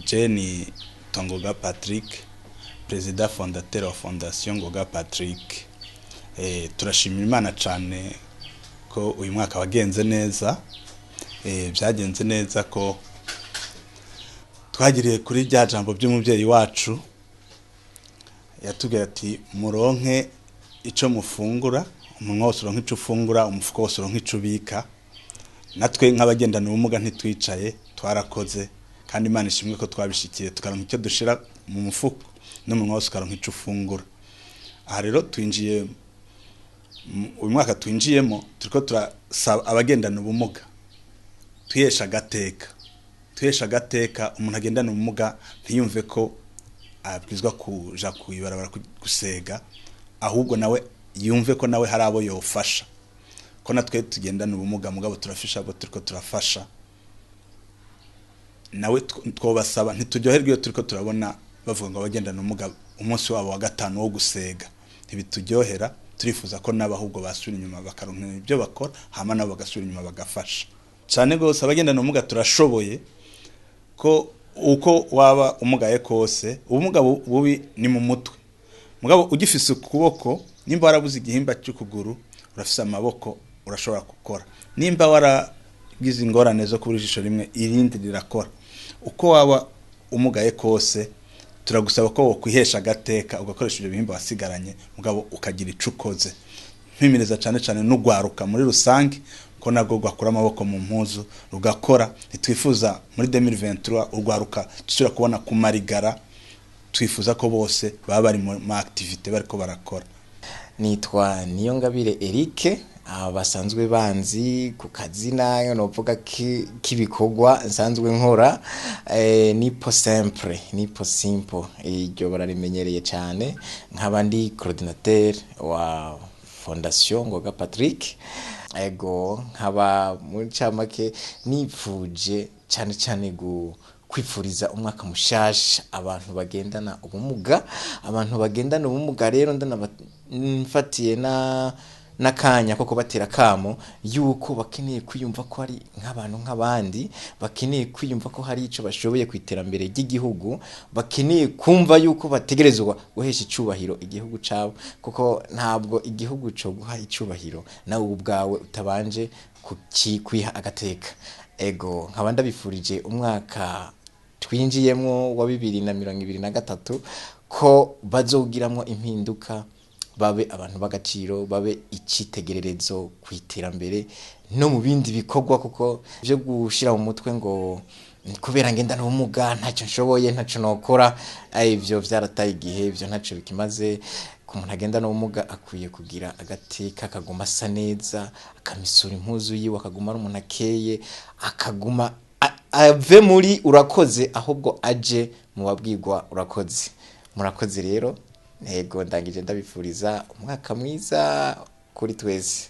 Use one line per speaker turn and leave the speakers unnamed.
Jenny Ngoga Patrick, President fondateur wa Fondation Ngoga Patrick. Turashimira Imana cyane ko uyu mwaka wagenze neza. Byagenze neza ko twagiriye kuri rya jambo by'umubyeyi wacu yatubwiye ati muronke ico mufungura, umunwa wose uronke ico ufungura, umufuko wose uronke ico ubika. Natwe nk'abagendana ubumuga ntitwicaye, twarakoze kandi Imana ishimwe ko twabishikiye tukaronka icyo dushira mu mufuko n'umunwa wose ukaronka ico ufungura. Aha rero twinjiye uyu mwaka twinjiyemo turiko turasaba abagendana ubumuga twihesha agateka umuntu agendana ubumuga ntiyumve ko abwizwa kuja kuyibarabara gusega, ahubwo nawe yumve ko nawe hari abo yofasha, ko natwe tugendana ubumuga mugabo turafisha abo turiko turafasha. Nawe twobasaba ntitujyoherwe iyo turiko turabona bavuga ngo abagendana ubumuga umunsi wabo wa gatanu wo gusega, ntibitujyohera. Turifuza ko naba ahubwo basubira inyuma bakaronka ibyo bakora, hama nabo bagasubira inyuma bagafasha cyane gose. Abagendana ubumuga turashoboye ko uko waba umugaye kose, ubumuga bubi ni mu mutwe. Mugabo ugifise ukuboko, nimba warabuze igihimba cy'ukuguru, urafise amaboko urashobora gukora. Nimba waragize ingorane zo kubura ijisho rimwe, irindi rirakora. Uko waba umugaye kose, turagusaba ko wokwihesha agateka ugakoresha ibyo bihimba wasigaranye, mugabo ukagira icukoze. Mpimireza cyane n'ugwaruka muri rusange ko nabwo gwakora amaboko mu mpuzu rugakora. Nitwifuza muri 2023 ugwaruka tusura kubona kumarigara, twifuza ko bose baba bari mu activité bariko barakora.
Nitwa Niyongabire Eric, abasanzwe banzi ku kazina yo novuga k'ibikorwa nsanzwe nkora, nipo simple iryo bararimenyereye cyane. Nk'abandi coordinateur wa Fondation Ngoga Patrick, ego nkaba muri camake nipfuje cyane kwifuriza umwaka mushasha abantu bagendana ubumuga. Abantu bagendana ubumuga rero ndanafatiye nakanya koko batera kamo yuko bakeneye kwiyumva ko ari nk'abantu nk'abandi, bakeneye kwiyumva ko hari ico bashoboye kwiterambere ry'igihugu, bakeneye kumva yuko bategerezwa guhesha icubahiro igihugu cabo, kuko ntabwo igihugu cyo guha icubahiro nawe ubwawe utabanje kwiha agateka. Ego nkaba ndabifurije umwaka twinjiyemo wa 2023 ko bazogiramwo impinduka, babe abantu bagaciro, babe icitegererezo kwiterambere no mu bindi bikorwa, kuko byo gushira mu mutwe ngo kubera ngendana ubumuga ntacyo nshoboye ntacyo nokora, ivyo vyarataye igihe, ivyo ntacyo bikimaze. Ku muntu agendana ubumuga akwiye kugira agateka, akaguma asa neza, akamisura impuzu yiwe, akaguma ari umuntu akeye, akaguma ave muri urakoze ahubwo aje mu babwirwa urakoze. Murakoze rero. Nego ndangije ndabifuriza umwaka mwiza kuri twese.